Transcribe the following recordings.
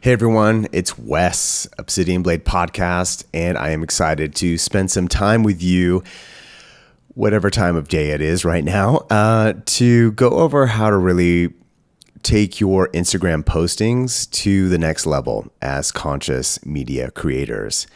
Hey everyone, it's Wes, Obsidian Blade Podcast, and I am excited to spend some time with you, whatever time of day it is right now, to go over how to really take your Instagram postings to the next level as conscious media creators.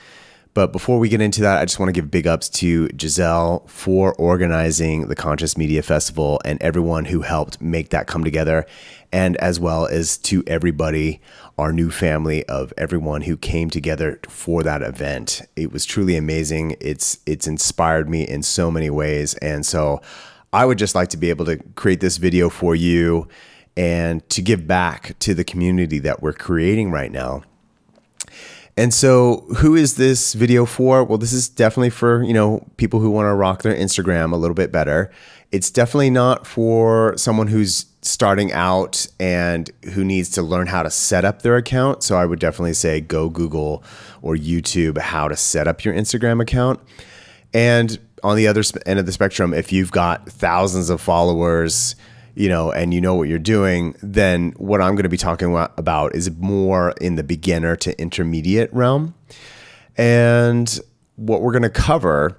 But before we get into that, I just want to give big ups to Giselle for organizing the Conscious Media Festival and everyone who helped make that come together, and as well as to everybody, our new family of everyone who came together for that event. It was truly amazing. It's inspired me in so many ways. And so I would just like to be able to create this video for you and to give back to the community that we're creating right now. And so who is this video for? Well, this is definitely for, people who want to rock their Instagram a little bit better. It's definitely not for someone who's starting out and who needs to learn how to set up their account. So I would definitely say go Google or YouTube how to set up your Instagram account. And on the other end of the spectrum, if you've got thousands of followers, and you know what you're doing, then what I'm going to be talking about is more in the beginner to intermediate realm. And what we're going to cover,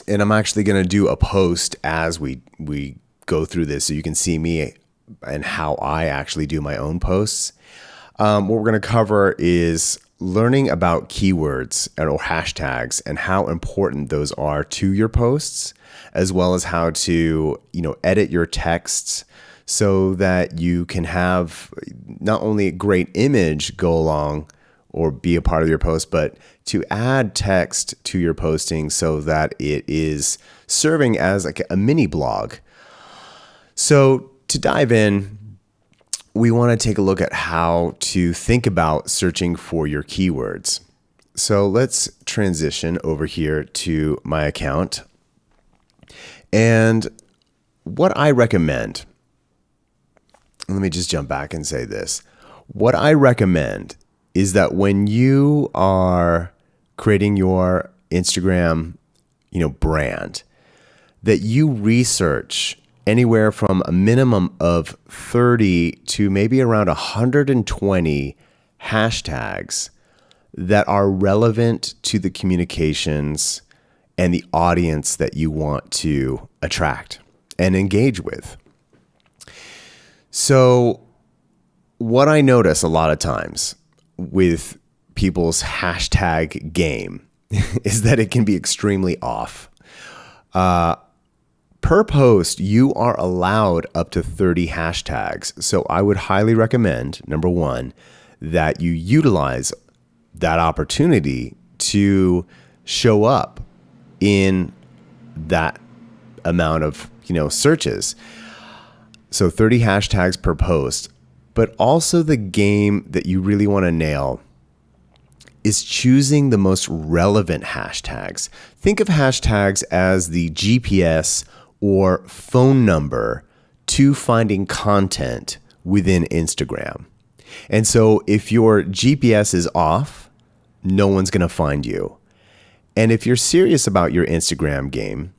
and I'm actually going to do a post as we go through this so you can see me and how I actually do my own posts. What we're going to cover is learning about keywords or hashtags and how important those are to your posts, as well as how to, edit your texts so that you can have not only a great image go along or be a part of your post, but to add text to your posting so that it is serving as like a mini blog. So to dive in, we want to take a look at how to think about searching for your keywords. So let's transition over here to my account. And what I recommend, let me just jump back and say this. What I recommend is that when you are creating your Instagram, brand, that you research anywhere from a minimum of 30 to maybe around 120 hashtags that are relevant to the communications and the audience that you want to attract and engage with. So what I notice a lot of times with people's hashtag game is that it can be extremely off. Per post, you are allowed up to 30 hashtags. So I would highly recommend, number one, that you utilize that opportunity to show up in that amount of, searches. So 30 hashtags per post, but also the game that you really want to nail is choosing the most relevant hashtags. Think of hashtags as the GPS or phone number to finding content within Instagram. And so if your GPS is off, no one's going to find you. And if you're serious about your Instagram game,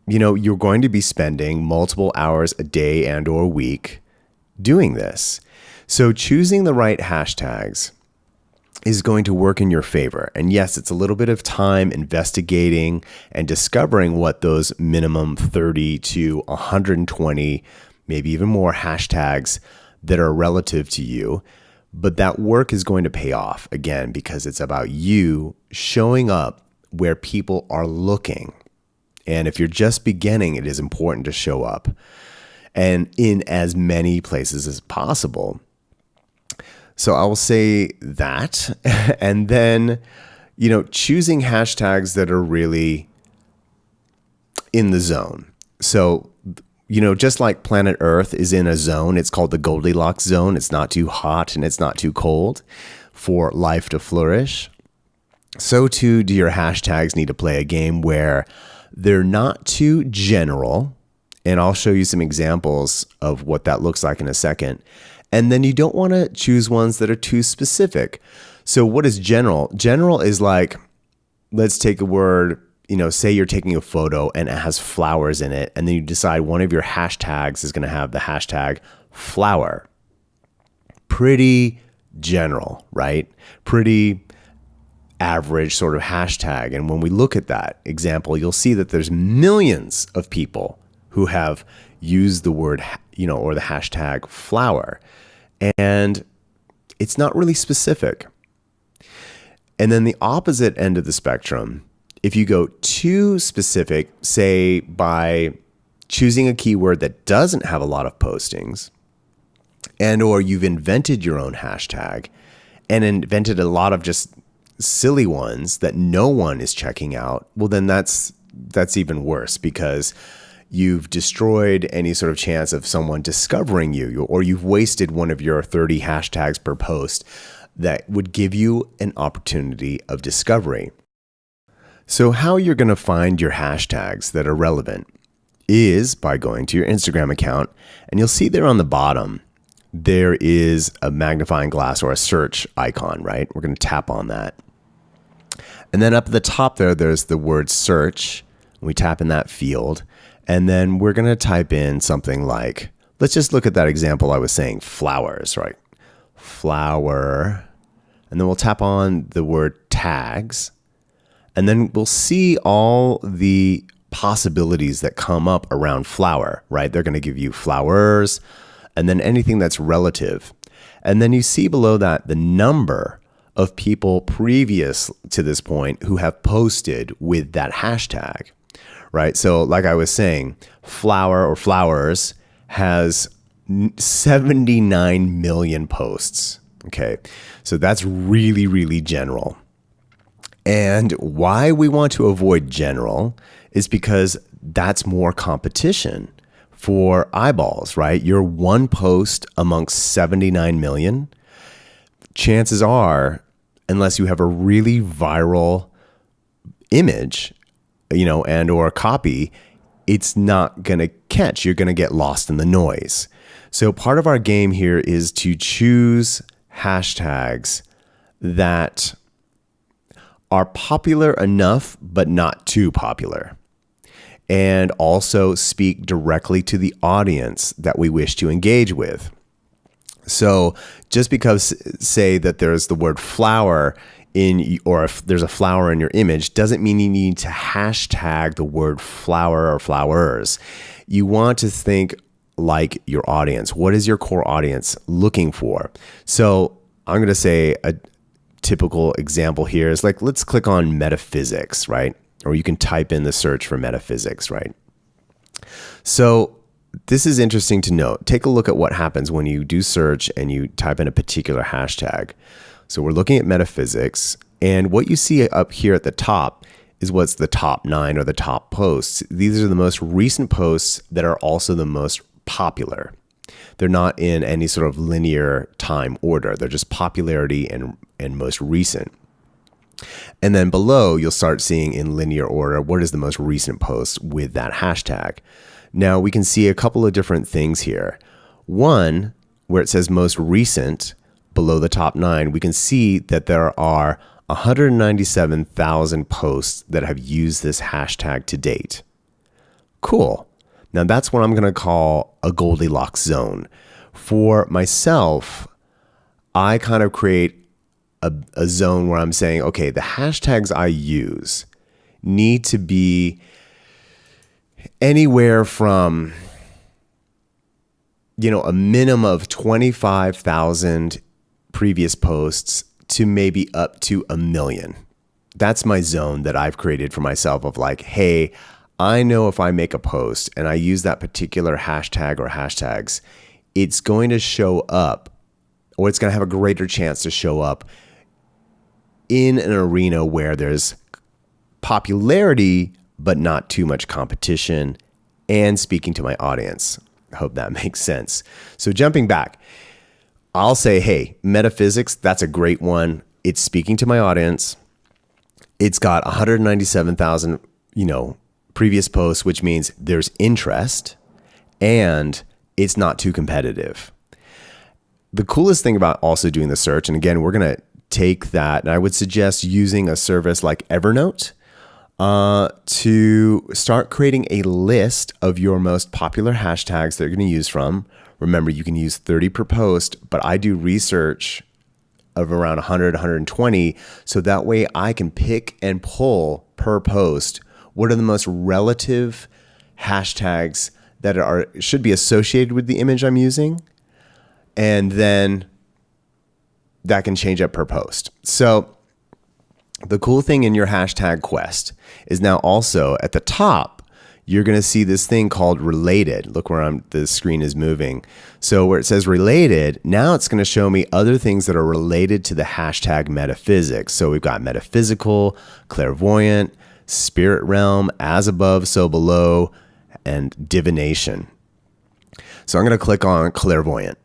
you're going to be spending multiple hours a day and or week doing this. So choosing the right hashtags is going to work in your favor. And yes, it's a little bit of time investigating and discovering what those minimum 30 to 120, maybe even more hashtags that are relative to you. But that work is going to pay off, again, because it's about you showing up where people are looking. And if you're just beginning, it is important to show up and in as many places as possible. So I will say that, and then, choosing hashtags that are really in the zone. So, just like planet Earth is in a zone, it's called the Goldilocks zone. It's not too hot and it's not too cold for life to flourish. So too do your hashtags need to play a game where they're not too general. And I'll show you some examples of what that looks like in a second. And then you don't want to choose ones that are too specific. So what is general? General is like, let's take a word, say you're taking a photo and it has flowers in it. And then you decide one of your hashtags is going to have the hashtag flower. Pretty general, right? Pretty average sort of hashtag. And when we look at that example, you'll see that there's millions of people who have used the word, or the hashtag flower. And it's not really specific. And then the opposite end of the spectrum, if you go too specific, say by choosing a keyword that doesn't have a lot of postings, and or you've invented your own hashtag and invented a lot of just silly ones that no one is checking out, well, then that's even worse, because you've destroyed any sort of chance of someone discovering you, or you've wasted one of your 30 hashtags per post that would give you an opportunity of discovery. So how you're going to find your hashtags that are relevant is by going to your Instagram account, and you'll see there on the bottom, there is a magnifying glass or a search icon, right? We're going to tap on that. And then up at the top there's the word search. We tap in that field, and then we're going to type in something like, let's just look at that example I was saying, flowers, right? Flower. And then we'll tap on the word tags, and then we'll see all the possibilities that come up around flower, right? They're going to give you flowers, and then anything that's relative. And then you see below that the number of people previous to this point who have posted with that hashtag, right? So like I was saying, flower or flowers has 79 million posts. Okay. So that's really, really general. And why we want to avoid general is because that's more competition for eyeballs, right? You're one post amongst 79 million. Chances are, unless you have a really viral image, and or a copy, it's not going to catch. You're going to get lost in the noise. So part of our game here is to choose hashtags that are popular enough, but not too popular, and also speak directly to the audience that we wish to engage with. So just because, say that there's the word flower or if there's a flower in your image, doesn't mean you need to hashtag the word flower or flowers. You want to think like your audience. What is your core audience looking for? So I'm going to say a typical example here is like, let's click on metaphysics, right? Or you can type in the search for metaphysics, right? So this is interesting to note. Take a look at what happens when you do search and you type in a particular hashtag. So we're looking at metaphysics, and what you see up here at the top is what's the top 9 or the top posts. These are the most recent posts that are also the most popular. They're not in any sort of linear time order. They're just popularity and most recent. And then below, you'll start seeing in linear order what is the most recent post with that hashtag. Now, we can see a couple of different things here. One, where it says most recent, below the top 9, we can see that there are 197,000 posts that have used this hashtag to date. Cool. Now, that's what I'm going to call a Goldilocks zone. For myself, I kind of create a zone where I'm saying, okay, the hashtags I use need to be anywhere from, a minimum of 25,000 previous posts to maybe up to 1 million. That's my zone that I've created for myself of like, hey, I know if I make a post and I use that particular hashtag or hashtags, it's going to show up, or it's going to have a greater chance to show up in an arena where there's popularity, but not too much competition, and speaking to my audience. I hope that makes sense. So jumping back, I'll say, hey, metaphysics, that's a great one. It's speaking to my audience. It's got 197,000, previous posts, which means there's interest and it's not too competitive. The coolest thing about also doing the search, and again, we're going to take that, and I would suggest using a service like Evernote to start creating a list of your most popular hashtags that you're going to use from. Remember, you can use 30 per post, but I do research of around 100, 120. So that way I can pick and pull per post what are the most relative hashtags that should be associated with the image I'm using. And then that can change up per post. So the cool thing in your hashtag quest is now also at the top, you're going to see this thing called related. Look where the screen is moving. So where it says related, now it's going to show me other things that are related to the hashtag metaphysics. So we've got metaphysical, clairvoyant, spirit realm, as above, so below, and divination. So I'm going to click on clairvoyant.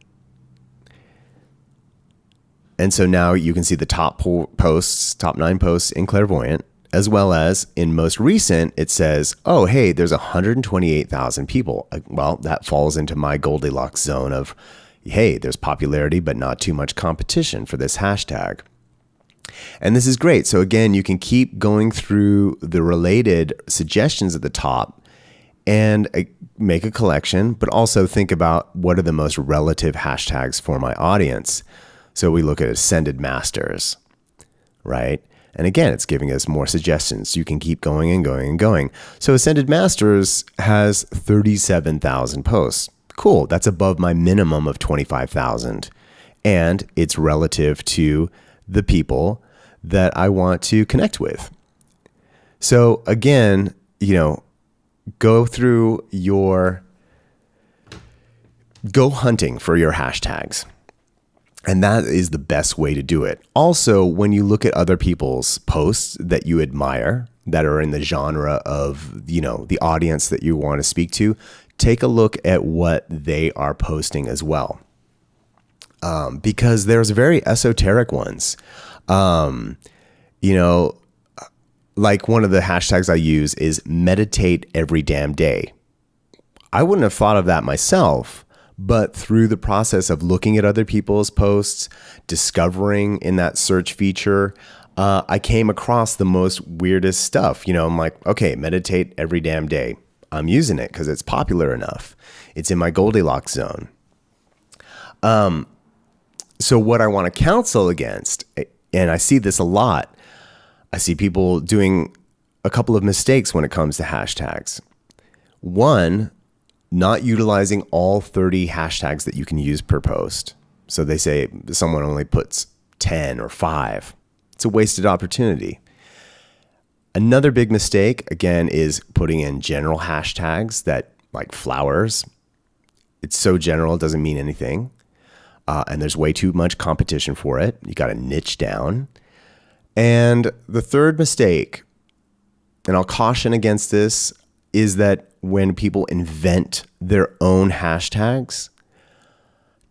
And so now you can see the top posts, top 9 posts in clairvoyant, as well as in most recent, it says, oh, hey, there's 128,000 people. Well, that falls into my Goldilocks zone of, hey, there's popularity, but not too much competition for this hashtag. And this is great. So again, you can keep going through the related suggestions at the top and make a collection, but also think about what are the most relative hashtags for my audience. So we look at Ascended Masters, right? And again, it's giving us more suggestions. You can keep going and going and going. So Ascended Masters has 37,000 posts. Cool. That's above my minimum of 25,000. And it's relative to the people that I want to connect with. So again, go hunting for your hashtags. And that is the best way to do it. Also, when you look at other people's posts that you admire, that are in the genre of, the audience that you want to speak to, take a look at what they are posting as well. Because there's very esoteric ones. Like one of the hashtags I use is meditate every damn day. I wouldn't have thought of that myself, but through the process of looking at other people's posts, discovering in that search feature, I came across the most weirdest stuff. I'm like, okay, meditate every damn day. I'm using it because it's popular enough. It's in my Goldilocks zone. So what I want to counsel against, and I see this a lot, I see people doing a couple of mistakes when it comes to hashtags. One, not utilizing all 30 hashtags that you can use per post. So they say someone only puts 10 or 5. It's a wasted opportunity. Another big mistake, again, is putting in general hashtags that like flowers. It's so general, it doesn't mean anything. And there's way too much competition for it. You got to niche down. And the third mistake, and I'll caution against this, is that when people invent their own hashtags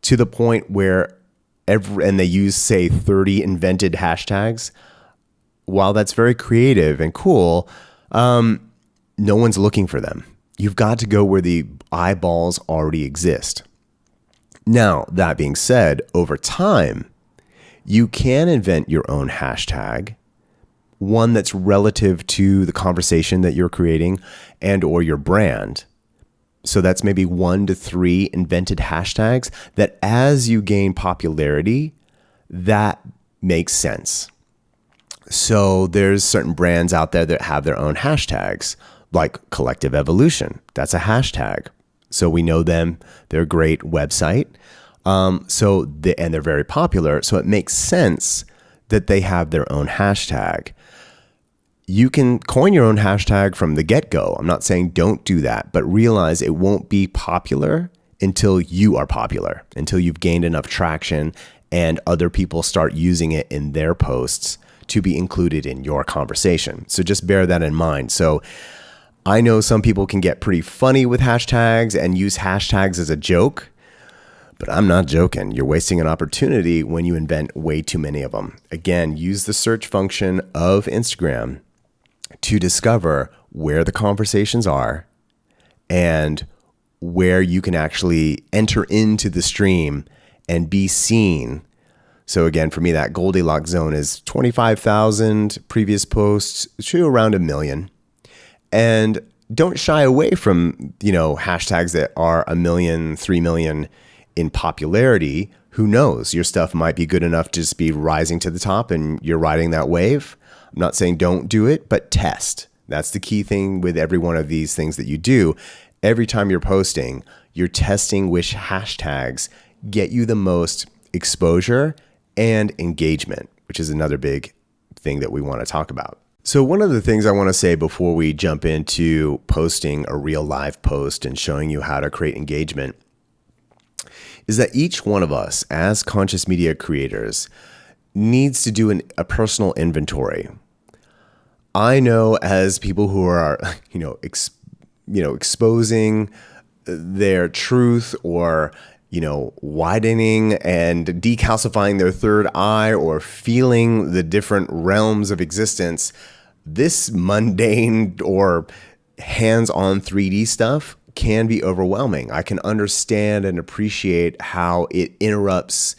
to the point where and they use, say, 30 invented hashtags, while that's very creative and cool, no one's looking for them. You've got to go where the eyeballs already exist. Now, that being said, over time, you can invent your own hashtag, one that's relative to the conversation that you're creating and or your brand. So that's maybe 1 to 3 invented hashtags that as you gain popularity, that makes sense. So there's certain brands out there that have their own hashtags, like Collective Evolution. That's a hashtag. So we know them. They're a great website. And they're very popular. So it makes sense that they have their own hashtag. You can coin your own hashtag from the get-go. I'm not saying don't do that, but realize it won't be popular until you are popular, until you've gained enough traction and other people start using it in their posts to be included in your conversation. So just bear that in mind. So I know some people can get pretty funny with hashtags and use hashtags as a joke, but I'm not joking. You're wasting an opportunity when you invent way too many of them. Again, use the search function of Instagram to discover where the conversations are and where you can actually enter into the stream and be seen. So again, for me, that Goldilocks zone is 25,000 previous posts to around 1 million. And don't shy away from, hashtags that are 1 million, 3 million in popularity Who knows? Your stuff might be good enough to just be rising to the top and you're riding that wave. I'm not saying don't do it, but test. That's the key thing with every one of these things that you do. Every time you're posting, you're testing which hashtags get you the most exposure and engagement, which is another big thing that we want to talk about. So one of the things I want to say before we jump into posting a real live post and showing you how to create engagement is that each one of us as conscious media creators needs to do a personal inventory. I know as people who are, exposing their truth or, widening and decalcifying their third eye or feeling the different realms of existence, this mundane or hands-on 3D stuff can be overwhelming. I can understand and appreciate how it interrupts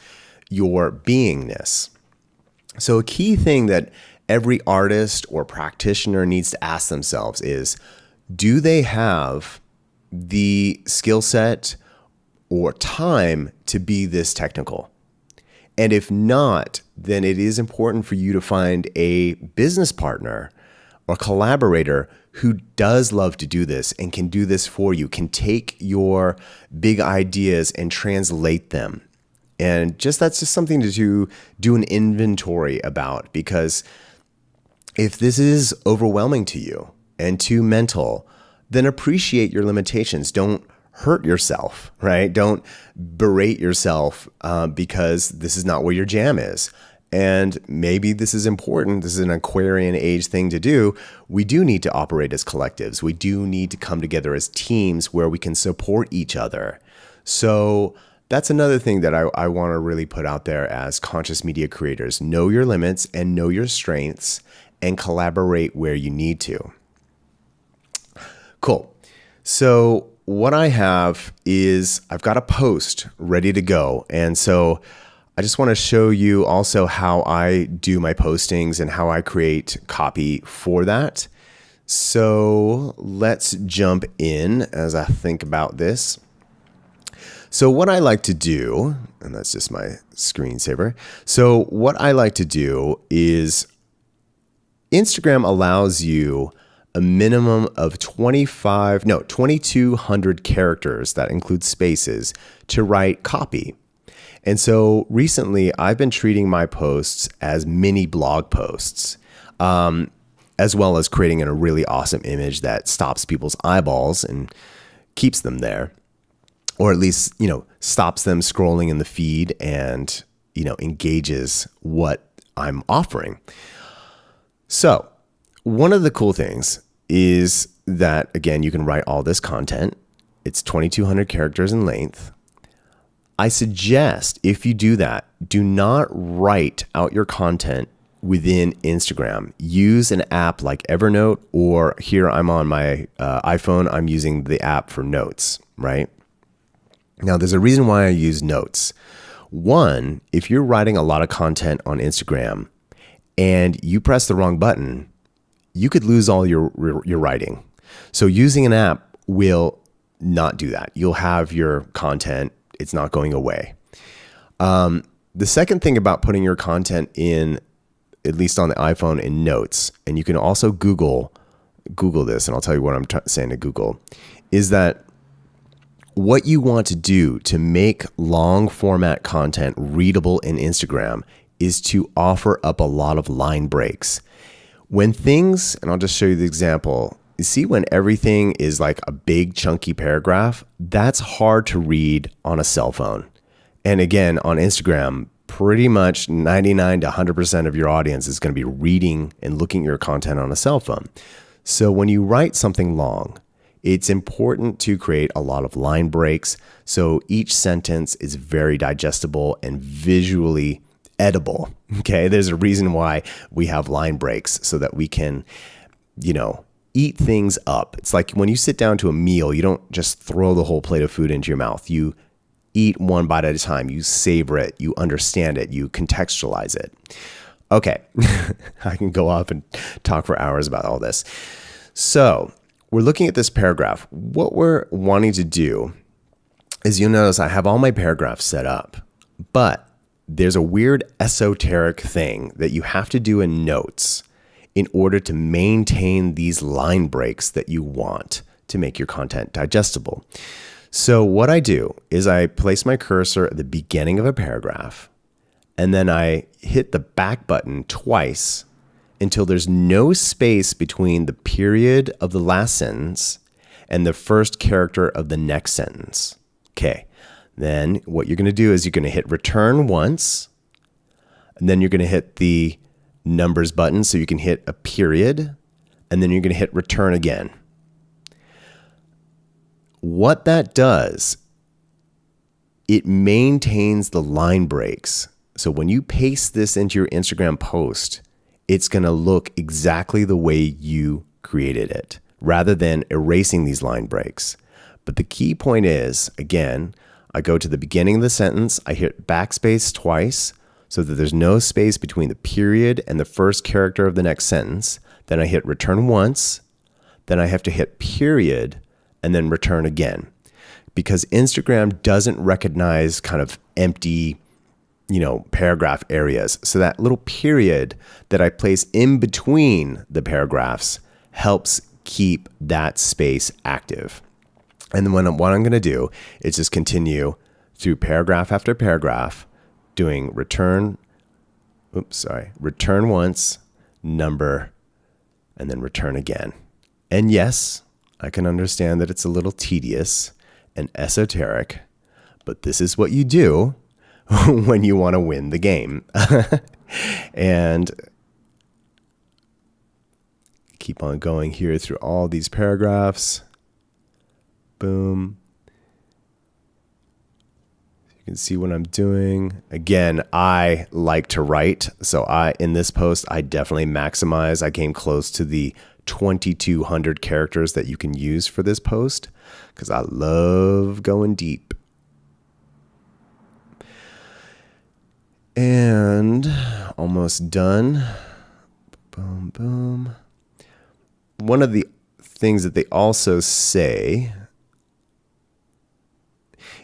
your beingness. So a key thing that every artist or practitioner needs to ask themselves is, do they have the skill set or time to be this technical? And if not, then it is important for you to find a business partner or collaborator who does love to do this and can do this for you, can take your big ideas and translate them. And that's just something to do an inventory about, because if this is overwhelming to you and too mental, then appreciate your limitations. Don't hurt yourself, right? Don't berate yourself because this is not where your jam is. And maybe this is important. This is an Aquarian age thing to do. We do need to operate as collectives. We do need to come together as teams where we can support each other. So that's another thing that I want to really put out there as conscious media creators. Know your limits and know your strengths and collaborate where you need to. Cool. So what I have is I've got a post ready to go. And so I just want to show you also how I do my postings and how I create copy for that. So let's jump in as I think about this. So what I like to do, and that's just my screensaver. So what I like to do is Instagram allows you a minimum of 2,200 characters, that includes spaces, to write copy. And so recently I've been treating my posts as mini blog posts, as well as creating a really awesome image that stops people's eyeballs and keeps them there, or at least, stops them scrolling in the feed and, engages what I'm offering. So one of the cool things is that, again, you can write all this content. It's 2,200 characters in length. I suggest if you do that, do not write out your content within Instagram. Use an app like Evernote, or here I'm on my iPhone, I'm using the app for Notes, right? Now, there's a reason why I use Notes. One, if you're writing a lot of content on Instagram and you press the wrong button, you could lose all your writing. So using an app will not do that. You'll have your content. It's not going away. The second thing about putting your content in, at least on the iPhone, in Notes, and you can also Google this, and I'll tell you what I'm saying to Google, is that what you want to do to make long format content readable in Instagram is to offer up a lot of line breaks. When things, and I'll just show you the example, you see when everything is like a big chunky paragraph, that's hard to read on a cell phone. And again, on Instagram, pretty much 99 to 100% of your audience is going to be reading and looking at your content on a cell phone. So when you write something long, it's important to create a lot of line breaks so each sentence is very digestible and visually edible. Okay, there's a reason why we have line breaks so that we can, eat things up. It's like when you sit down to a meal, you don't just throw the whole plate of food into your mouth. You eat one bite at a time. You savor it. You understand it. You contextualize it. Okay, I can go off and talk for hours about all this. So we're looking at this paragraph. What we're wanting to do is, you'll notice I have all my paragraphs set up. But there's a weird esoteric thing that you have to do in Notes in order to maintain these line breaks that you want to make your content digestible. So what I do is I place my cursor at the beginning of a paragraph, and then I hit the back button twice until there's no space between the period of the last sentence and the first character of the next sentence. Okay. Then what you're going to do is you're going to hit return once, and then you're going to hit the numbers button so you can hit a period, and then you're going to hit return again. What that does, it maintains the line breaks. So when you paste this into your Instagram post, it's going to look exactly the way you created it, rather than erasing these line breaks. But the key point is, again, I go to the beginning of the sentence, I hit backspace twice so that there's no space between the period and the first character of the next sentence. Then I hit return once, then I have to hit period and then return again. Because Instagram doesn't recognize kind of empty, paragraph areas. So that little period that I place in between the paragraphs helps keep that space active. And then what I'm going to do is just continue through paragraph after paragraph, doing return once, number, and then return again. And yes, I can understand that it's a little tedious and esoteric, but this is what you do when you want to win the game. And keep on going here through all these paragraphs. Boom. You can see what I'm doing. Again, I like to write. So in this post, I definitely maximize. I came close to the 2,200 characters that you can use for this post because I love going deep. And almost done. Boom, boom. One of the things that they also say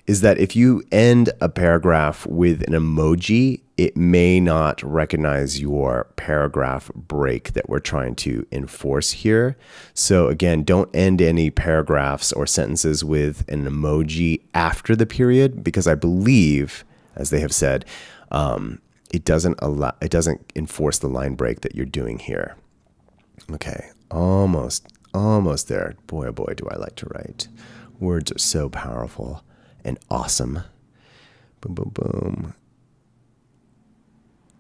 is that if you end a paragraph with an emoji, it may not recognize your paragraph break that we're trying to enforce here. So again, don't end any paragraphs or sentences with an emoji after the period, because I believe, as they have said, it doesn't enforce the line break that you're doing here. Okay, almost there. Boy, oh boy, do I like to write. Words are so powerful and awesome. Boom, boom, boom.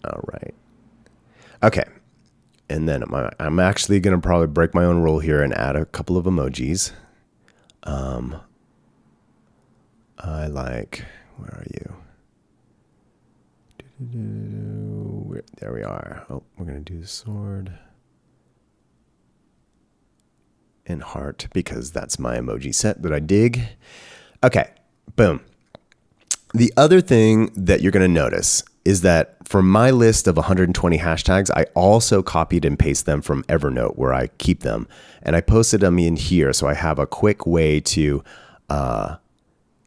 All right. Okay. And then I'm actually going to probably break my own rule here and add a couple of emojis. Where are you? There we are. Oh, we're going to do the sword and heart because that's my emoji set that I dig. Okay. Boom. The other thing that you're going to notice is that from my list of 120 hashtags, I also copied and pasted them from Evernote where I keep them. And I posted them in here so I have a quick way to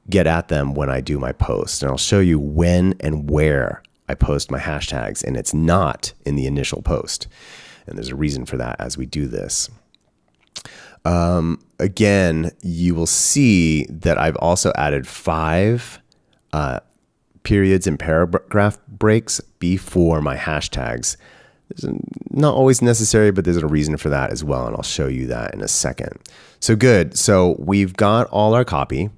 get at them when I do my post. And I'll show you when and where I post my hashtags. And it's not in the initial post. And there's a reason for that as we do this. Again, you will see that I've also added 5 periods and paragraph breaks before my hashtags. It's not always necessary, but there's a reason for that as well, and I'll show you that in a second. So good. So we've got all our copy,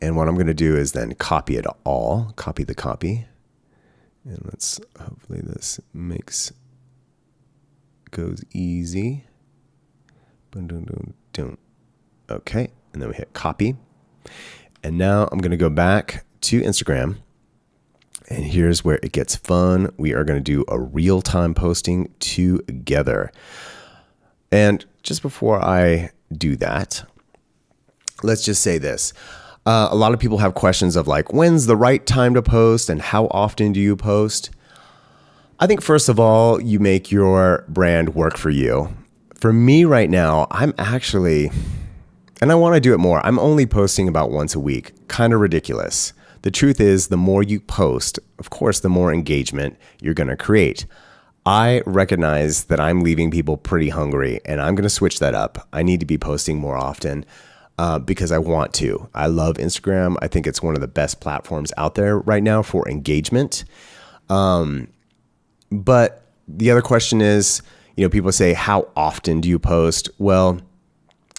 and what I'm going to do is then copy it all, copy the copy, and hopefully this goes easy. Okay, and then we hit copy. And now I'm going to go back to Instagram. And here's where it gets fun. We are going to do a real-time posting together. And just before I do that, let's just say this. A lot of people have questions of when's the right time to post and how often do you post? I think first of all, you make your brand work for you. For me right now, I'm actually, and I want to do it more, I'm only posting about once a week. Kind of ridiculous. The truth is, the more you post, of course, the more engagement you're going to create. I recognize that I'm leaving people pretty hungry, and I'm going to switch that up. I need to be posting more often because I want to. I love Instagram. I think it's one of the best platforms out there right now for engagement. But the other question is, people say, how often do you post? Well,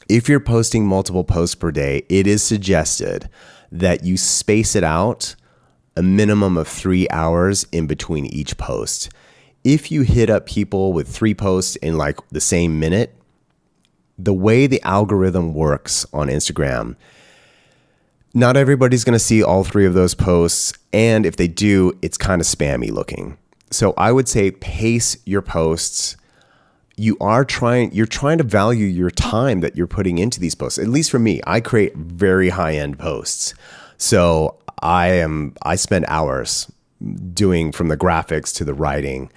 if you're posting multiple posts per day, it is suggested that you space it out a minimum of 3 hours in between each post. If you hit up people with 3 posts in like the same minute, the way the algorithm works on Instagram, not everybody's going to see all 3 of those posts. And if they do, it's kind of spammy looking. So I would say pace your posts. You're trying to value your time that you're putting into these posts. At least for me, I create very high-end posts. So I spend hours doing from the graphics to the writing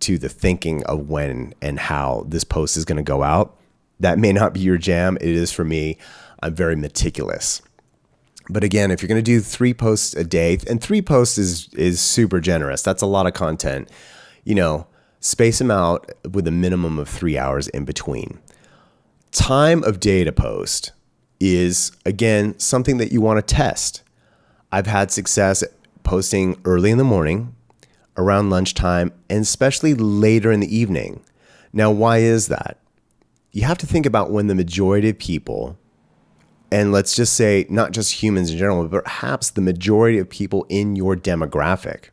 to the thinking of when and how this post is going to go out. That may not be your jam. It is for me. I'm very meticulous. But again, if you're going to do 3 posts a day, and 3 posts is super generous. That's a lot of content. Space them out with a minimum of 3 hours in between. Time of day to post is, again, something that you want to test. I've had success posting early in the morning, around lunchtime, and especially later in the evening. Now, why is that? You have to think about when the majority of people, and let's just say not just humans in general, but perhaps the majority of people in your demographic,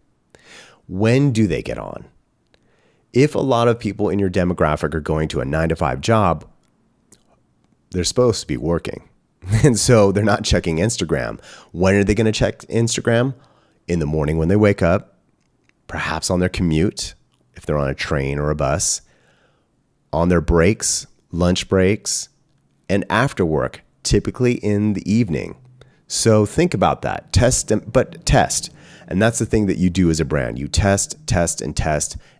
when do they get on? If a lot of people in your demographic are going to a 9-to-5 job, they're supposed to be working. And so they're not checking Instagram. When are they going to check Instagram? In the morning when they wake up, perhaps on their commute, if they're on a train or a bus, on their breaks, lunch breaks, and after work, typically in the evening. So think about that. Test. And that's the thing that you do as a brand. You test,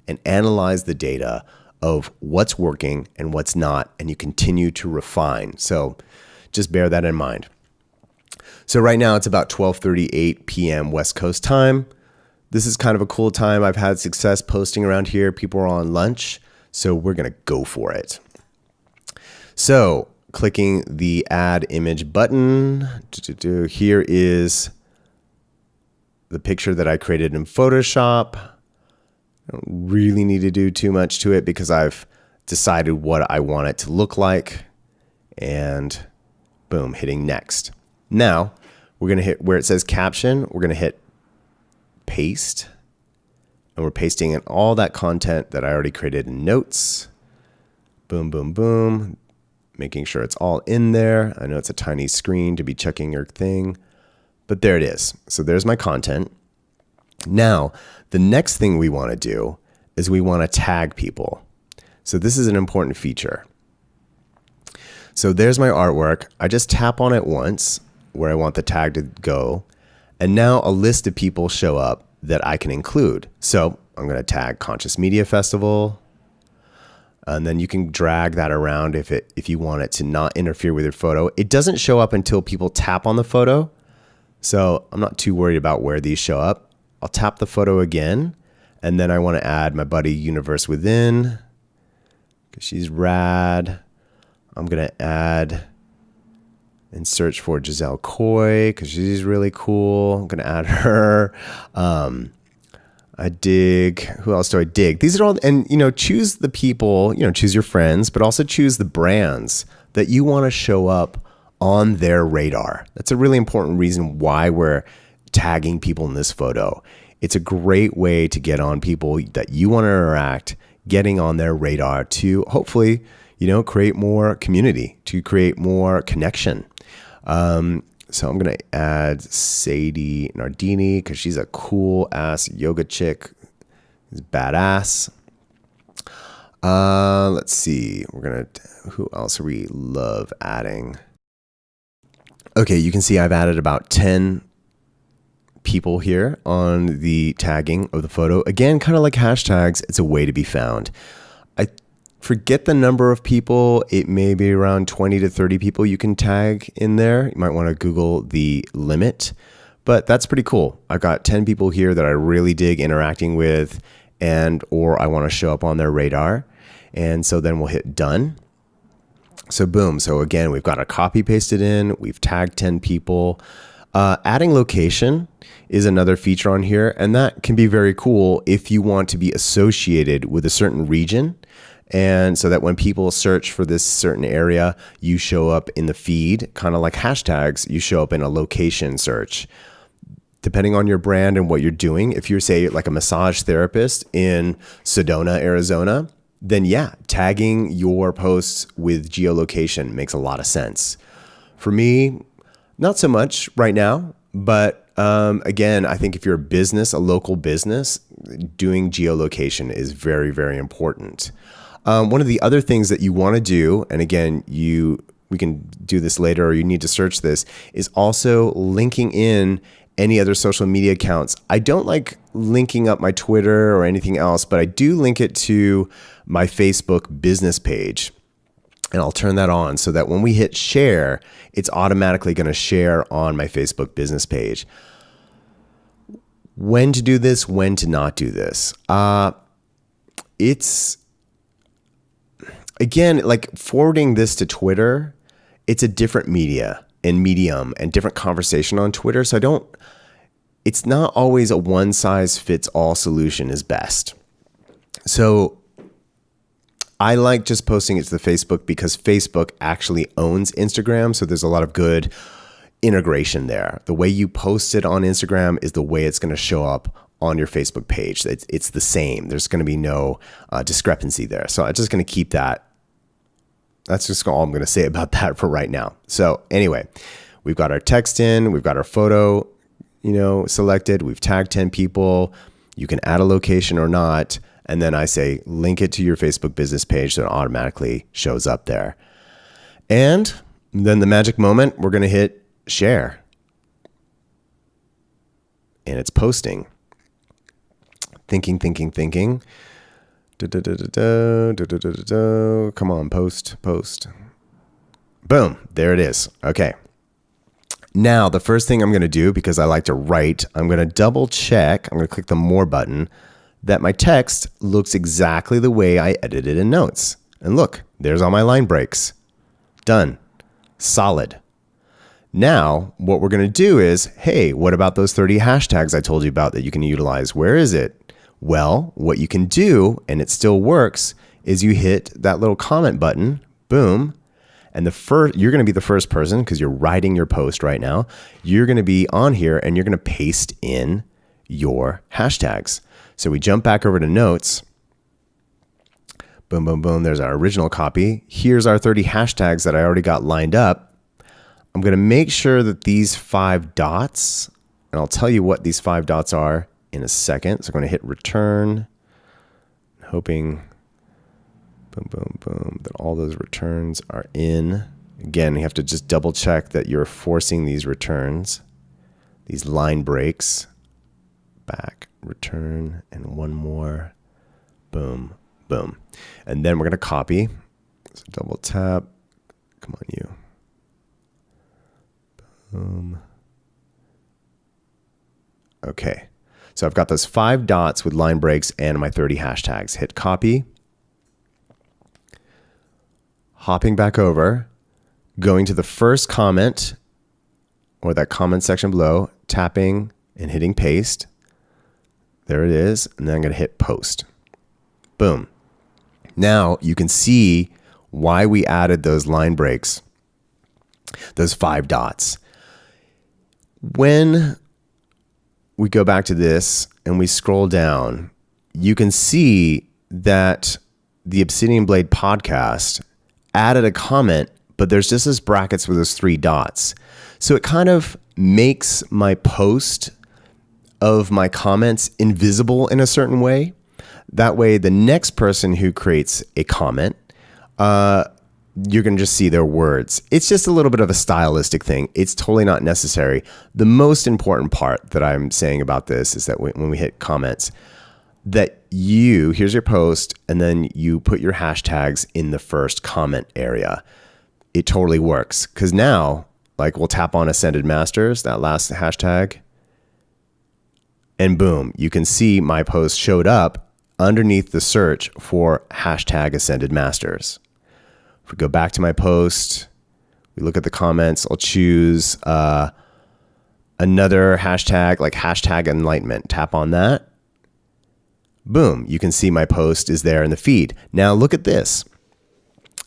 and analyze the data of what's working and what's not, and you continue to refine. So just bear that in mind. So right now it's about 12:38 p.m. West Coast time. This is kind of a cool time. I've had success posting around here. People are on lunch, so we're going to go for it. So clicking the add image button, here is the picture that I created in Photoshop. I don't really need to do too much to it because I've decided what I want it to look like. And boom, hitting next. Now we're going to hit where it says caption. We're going to hit paste. And we're pasting in all that content that I already created in notes. Boom, boom, boom. Making sure it's all in there. I know it's a tiny screen to be checking your thing, but there it is. So there's my content. Now, the next thing we want to do is we want to tag people. So this is an important feature. So there's my artwork. I just tap on it once where I want the tag to go. And now a list of people show up that I can include. So I'm going to tag Conscious Media Festival. And then you can drag that around if you want it to not interfere with your photo. It doesn't show up until people tap on the photo. So I'm not too worried about where these show up. I'll tap the photo again. And then I want to add my buddy Universe Within because she's rad. I'm going to add and search for Giselle Coy because she's really cool. I'm going to add her. I dig. Who else do I dig? These are all, and choose the people, choose your friends, but also choose the brands that you want to show up on their radar. That's a really important reason why we're tagging people in this photo. It's a great way to get on people that you want to interact, getting on their radar to hopefully, create more community, to create more connection. So I'm going to add Sadie Nardini because she's a cool ass yoga chick. She's badass. Let's see. Who else are we love adding? Okay, you can see I've added about 10 people here on the tagging of the photo. Again, kind of like hashtags, it's a way to be found. I forget the number of people. It may be around 20 to 30 people you can tag in there. You might want to Google the limit, But that's pretty cool. I've got 10 people here that I really dig interacting with, and or I want to show up on their radar. And so then we'll hit done. So boom. So again, we've got a copy pasted in. We've tagged 10 people. Adding location is another feature on here, and that can be very cool if you want to be associated with a certain region. And so that when people search for this certain area, you show up in the feed, kind of like hashtags, you show up in a location search. Depending on your brand and what you're doing, if you're, say, like a massage therapist in Sedona, Arizona, then yeah, tagging your posts with geolocation makes a lot of sense. For me, not so much right now, but again, I think if you're a business, a local business, doing geolocation is very, very important. One of the other things that you want to do, and again, we can do this later or you need to search this, is also linking in any other social media accounts. I don't like linking up my Twitter or anything else, but I do link it to my Facebook business page. And I'll turn that on so that when we hit share, it's automatically going to share on my Facebook business page. When to do this, when to not do this. It's, again, like forwarding this to Twitter, it's a different medium and different conversation on Twitter. So it's not always a one size fits all solution is best. So I like just posting it to the Facebook because Facebook actually owns Instagram. So there's a lot of good integration there. The way you post it on Instagram is the way it's going to show up on your Facebook page. It's the same. There's going to be no discrepancy there. So I'm just going to keep that. That's just all I'm going to say about that for right now. So anyway, we've got our text in, we've got our photo, selected. We've tagged 10 people. You can add a location or not. And then I say, link it to your Facebook business page so it automatically shows up there. And then the magic moment, we're going to hit share. And it's posting. Thinking. Come on, post. Boom, there it is. Okay. Now, the first thing I'm going to do, because I like to write, I'm going to double check. I'm going to click the more button, that my text looks exactly the way I edited in Notes. And look, there's all my line breaks. Done. Solid. Now, what we're going to do is, hey, what about those 30 hashtags I told you about that you can utilize? Where is it? Well, what you can do, and it still works, is you hit that little comment button, boom, and you're going to be the first person, because you're writing your post right now, you're going to be on here and you're going to paste in your hashtags. So we jump back over to Notes. Boom, boom, boom. There's our original copy. Here's our 30 hashtags that I already got lined up. I'm going to make sure that these 5 dots, and I'll tell you what these 5 dots are in a second. So I'm going to hit return, hoping, boom, boom, boom, that all those returns are in. Again, you have to just double check that you're forcing these returns, these line breaks. Back, return, and one more. Boom, boom. And then we're going to copy. So double tap. Come on, you. Boom. Okay. So I've got those 5 dots with line breaks and my 30 hashtags. Hit copy. Hopping back over, going to the first comment or that comment section below, tapping and hitting paste. There it is. And then I'm going to hit post. Boom. Now you can see why we added those line breaks, those 5 dots. When we go back to this and we scroll down, you can see that the Obsidian Blade podcast added a comment, but there's just this brackets with those 3 dots. So it kind of makes my post of my comments invisible in a certain way. That way, the next person who creates a comment, you're going to just see their words. It's just a little bit of a stylistic thing. It's totally not necessary. The most important part that I'm saying about this is that when we hit comments, that here's your post, and then you put your hashtags in the first comment area. It totally works. Because now, like, we'll tap on Ascended Masters, that last hashtag. And boom, you can see my post showed up underneath the search for hashtag Ascended Masters. If we go back to my post, we look at the comments, I'll choose another hashtag, like hashtag enlightenment. Tap on that. Boom, you can see my post is there in the feed. Now look at this.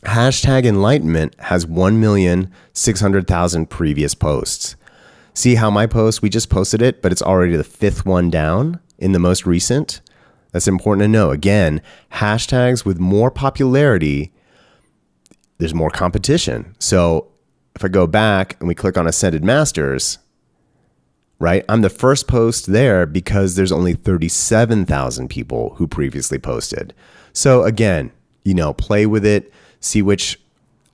Hashtag enlightenment has 1,600,000 previous posts. See how my post, we just posted it, but it's already the 5th one down in the most recent. That's important to know. Again, hashtags with more popularity, there's more competition. So if I go back and we click on Ascended Masters, right? I'm the first post there because there's only 37,000 people who previously posted. So again, play with it, see which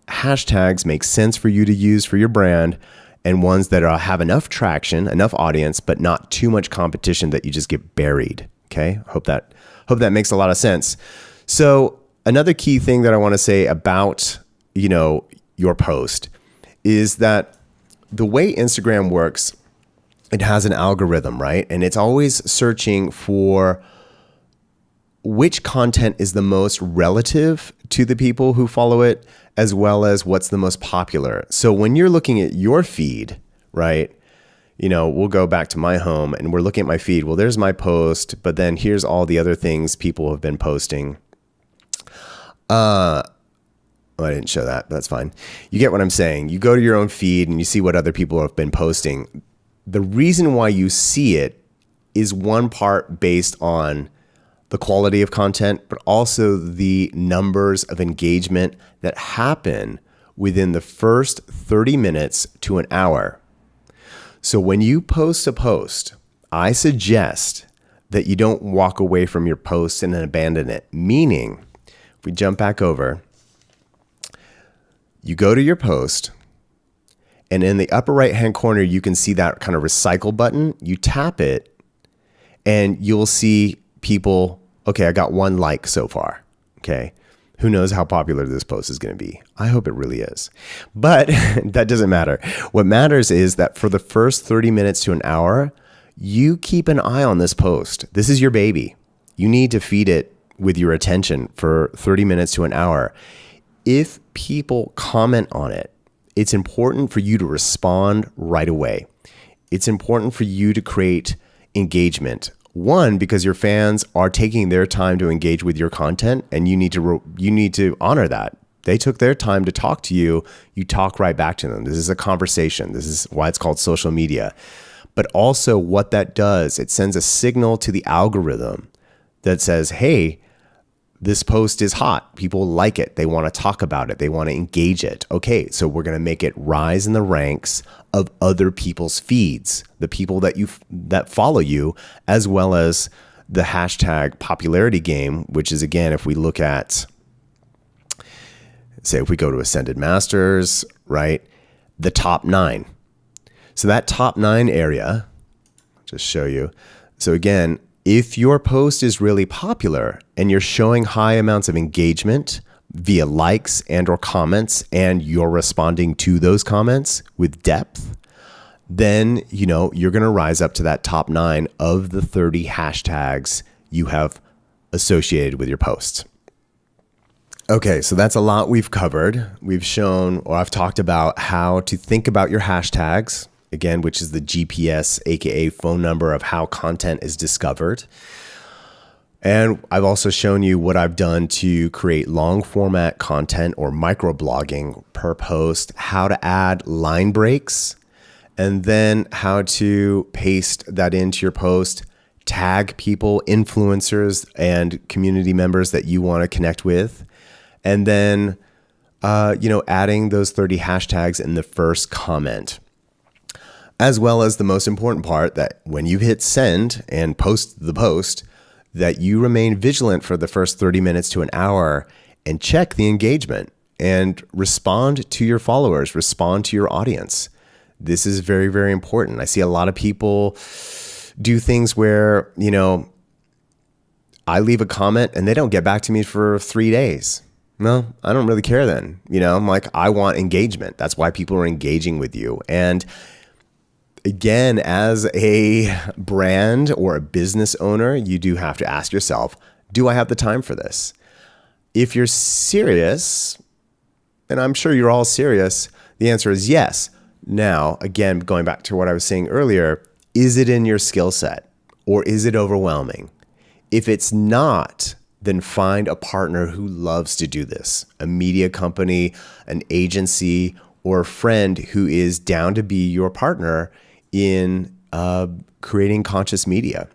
hashtags make sense for you to use for your brand and ones that have enough traction, enough audience, but not too much competition that you just get buried. Okay. Hope that makes a lot of sense. So another key thing that I want to say about, your post is that the way Instagram works, it has an algorithm, right? And it's always searching for which content is the most relative to the people who follow it, as well as what's the most popular. So when you're looking at your feed, right? We'll go back to my home and we're looking at my feed. Well, there's my post, but then here's all the other things people have been posting. I didn't show that, but that's fine. You get what I'm saying. You go to your own feed and you see what other people have been posting. The reason why you see it is one part based on the quality of content, but also the numbers of engagement that happen within the first 30 minutes to an hour. So when you post a post, I suggest that you don't walk away from your post and then abandon it. Meaning, if we jump back over, you go to your post, and in the upper right-hand corner, you can see that kind of recycle button. You tap it, and you'll see people, okay, I got 1 like so far, okay? Who knows how popular this post is going to be? I hope it really is. But that doesn't matter. What matters is that for the first 30 minutes to an hour, you keep an eye on this post. This is your baby. You need to feed it with your attention for 30 minutes to an hour. If people comment on it, it's important for you to respond right away. It's important for you to create engagement. One, because your fans are taking their time to engage with your content, and you need to honor that. They took their time to talk to you. You talk right back to them. This is a conversation. This is why it's called social media. But also what that does, it sends a signal to the algorithm that says, hey, this post is hot. People like it. They want to talk about it. They want to engage it. Okay, so we're going to make it rise in the ranks of other people's feeds, the people that follow you, as well as the hashtag popularity game, which is, again, if we look at, say, if we go to Ascended Masters, right, the top 9. So that top 9 area, I'll just show you. So again, if your post is really popular and you're showing high amounts of engagement via likes and or comments, and you're responding to those comments with depth, then, you're going to rise up to that top 9 of the 30 hashtags you have associated with your posts. Okay, so that's a lot we've covered. We've shown, or I've talked about how to think about your hashtags, again, which is the GPS, aka phone number of how content is discovered. And I've also shown you what I've done to create long format content or microblogging per post, how to add line breaks, and then how to paste that into your post, tag people, influencers, and community members that you want to connect with, and then, adding those 30 hashtags in the first comment. As well as the most important part, that when you hit send and post the post, that you remain vigilant for the first 30 minutes to an hour and check the engagement and respond to your followers, respond to your audience. This is very, very important. I see a lot of people do things where, I leave a comment and they don't get back to me for 3 days. No, I don't really care then. I'm like, I want engagement. That's why people are engaging with you. And again, as a brand or a business owner, you do have to ask yourself, do I have the time for this? If you're serious, and I'm sure you're all serious, the answer is yes. Now, again, going back to what I was saying earlier, is it in your skill set or is it overwhelming? If it's not, then find a partner who loves to do this, a media company, an agency, or a friend who is down to be your partner in creating conscious media.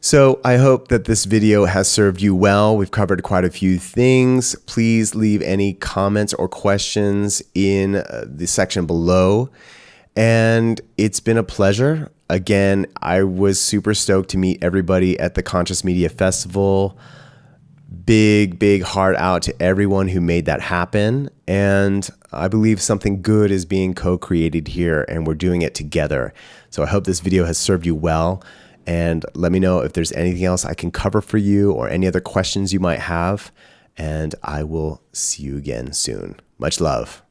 So I hope that this video has served you well. We've covered quite a few things. Please leave any comments or questions in the section below. And it's been a pleasure. Again, I was super stoked to meet everybody at the Conscious Media Festival. Big heart out to everyone who made that happen. And I believe something good is being co-created here and we're doing it together. So I hope this video has served you well. And let me know if there's anything else I can cover for you or any other questions you might have. And I will see you again soon. Much love.